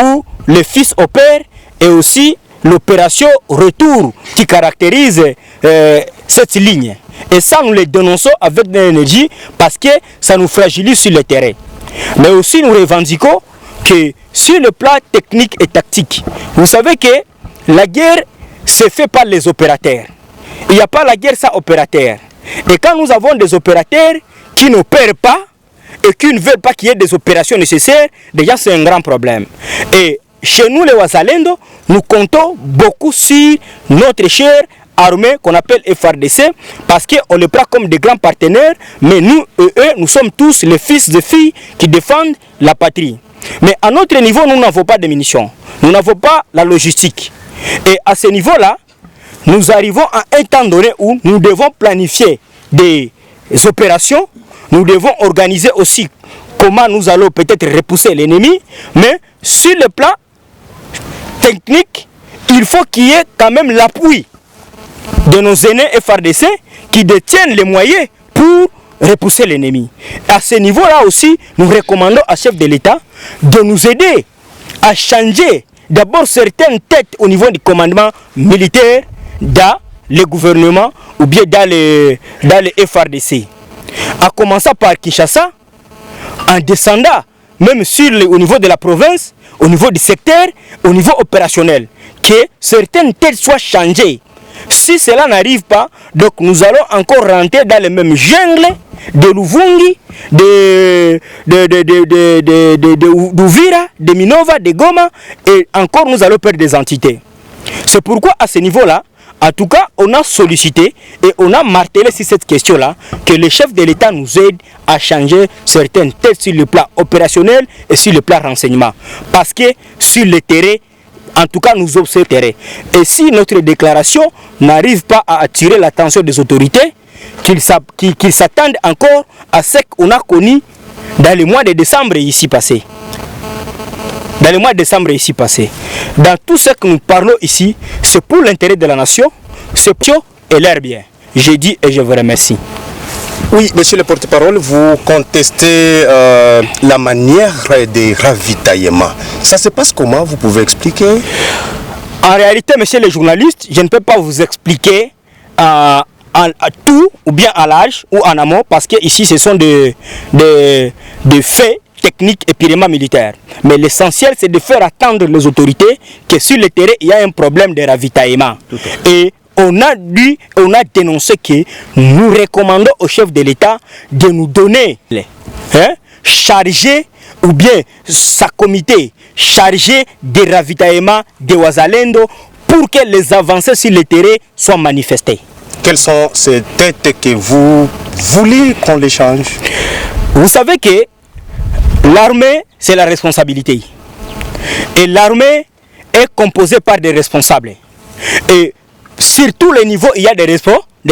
où le fils opère et aussi l'opération retour qui caractérise cette ligne. Et ça, nous les dénonçons avec de l'énergie parce que ça nous fragilise sur le terrain. Mais aussi, nous revendiquons que sur le plan technique et tactique, vous savez que la guerre se fait par les opérateurs. Il n'y a pas la guerre sans opérateurs. Et quand nous avons des opérateurs qui n'opèrent pas et qui ne veulent pas qu'il y ait des opérations nécessaires, déjà c'est un grand problème. Et chez nous, les Wazalendo, nous comptons beaucoup sur notre chère armée qu'on appelle FARDC parce qu'on les prend comme des grands partenaires, mais nous, eux, nous sommes tous les fils et filles qui défendent la patrie. Mais à notre niveau, nous n'avons pas de munitions, nous n'avons pas la logistique. Et à ce niveau-là, nous arrivons à un temps donné où nous devons planifier des opérations, nous devons organiser aussi comment nous allons peut-être repousser l'ennemi, mais sur le plan technique, il faut qu'il y ait quand même l'appui de nos aînés FARDC qui détiennent les moyens pour repousser l'ennemi. À ce niveau-là aussi, nous recommandons à chef de l'État de nous aider à changer d'abord certaines têtes au niveau du commandement militaire dans le gouvernement ou bien dans les FARDC. À commencer par Kinshasa, en descendant même au niveau de la province, au niveau du secteur, au niveau opérationnel, que certaines têtes soient changées. Si cela n'arrive pas, donc nous allons encore rentrer dans les mêmes jungles de Luvungi, d'Uvira, de Minova, de Goma, et encore nous allons perdre des entités. C'est pourquoi à ce niveau-là, en tout cas, on a sollicité et on a martelé sur cette question-là que le chef de l'État nous aide à changer certaines têtes sur le plan opérationnel et sur le plan renseignement. Parce que sur le terrain, en tout cas, nous observons le terrain. Et si notre déclaration n'arrive pas à attirer l'attention des autorités, qu'ils s'attendent encore à ce qu'on a connu dans le mois de décembre ici passé. Dans le mois de décembre ici passé. Dans tout ce que nous parlons ici, c'est pour l'intérêt de la nation, c'est pour et l'air bien. Je dis et je vous remercie. Oui, monsieur le porte-parole, vous contestez la manière de ravitaillement. Ça se passe comment? Vous pouvez expliquer? En réalité, monsieur le journaliste, je ne peux pas vous expliquer à tout, ou bien à l'âge, ou en amont, parce que ici, ce sont des faits techniques et purement militaires. Mais l'essentiel, c'est de faire attendre les autorités que sur le terrain, il y a un problème de ravitaillement. Et on a dénoncé que nous recommandons au chef de l'État de nous donner chargé ou bien sa comité chargé des ravitaillements des Wazalendo pour que les avancées sur le terrain soient manifestées. Quelles sont ces têtes que vous voulez qu'on les change? Vous savez que l'armée, c'est la responsabilité. Et l'armée est composée par des responsables. Et sur tous les niveaux, il y a des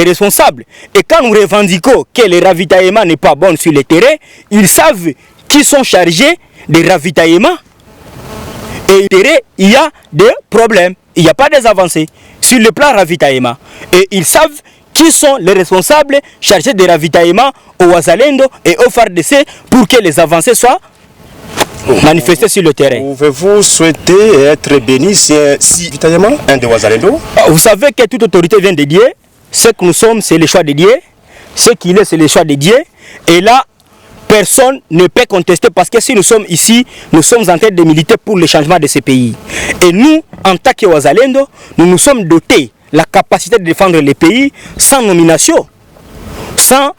responsables. Et quand nous revendiquons que le ravitaillement n'est pas bon sur le terrain, ils savent qui sont chargés des ravitaillements. Et sur le terrain, il y a des problèmes. Il n'y a pas des avancées sur le plan ravitaillement. Et ils savent qui sont les responsables chargés des ravitaillements au Wazalendo et au FARDC pour que les avancées soient manifestées sur le terrain. Pouvez-vous souhaiter être béni si ravitaillement un de Wazalendo? Vous savez que toute autorité vient de Dieu. Ce que nous sommes, c'est le choix de Dieu. Ce qu'il est, c'est le choix de Dieu. Et là, personne ne peut contester parce que si nous sommes ici, nous sommes en train de militer pour le changement de ce pays. Et nous, en tant que Wazalendo, nous nous sommes dotés la capacité de défendre le pays sans nomination, sans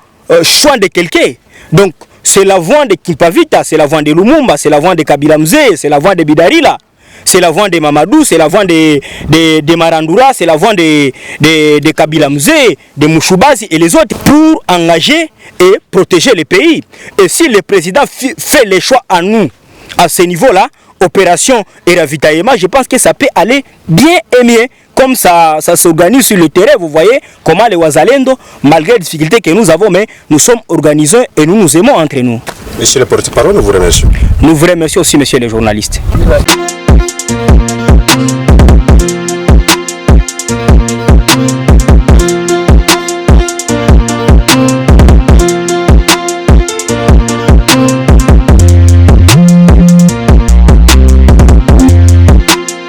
choix de quelqu'un. Donc, c'est la voix de Kimpavita, c'est la voix de Lumumba, c'est la voix de Kabila Mzee, c'est la voix de Bidarila, c'est la voix de Mamadou, c'est la voix de Marandura, c'est la voix de Kabila Mzee, de Mouchoubazi et les autres pour engager et protéger le pays. Et si le président fait les choix à nous, à ce niveau-là, opération et ravitaillement, je pense que ça peut aller bien et mieux. Comme ça s'organise sur le terrain, vous voyez comment les Wazalendo, malgré les difficultés que nous avons, mais nous sommes organisés et nous nous aimons entre nous. Monsieur le porte-parole, nous vous remercions. Nous vous remercions aussi, monsieur le journaliste.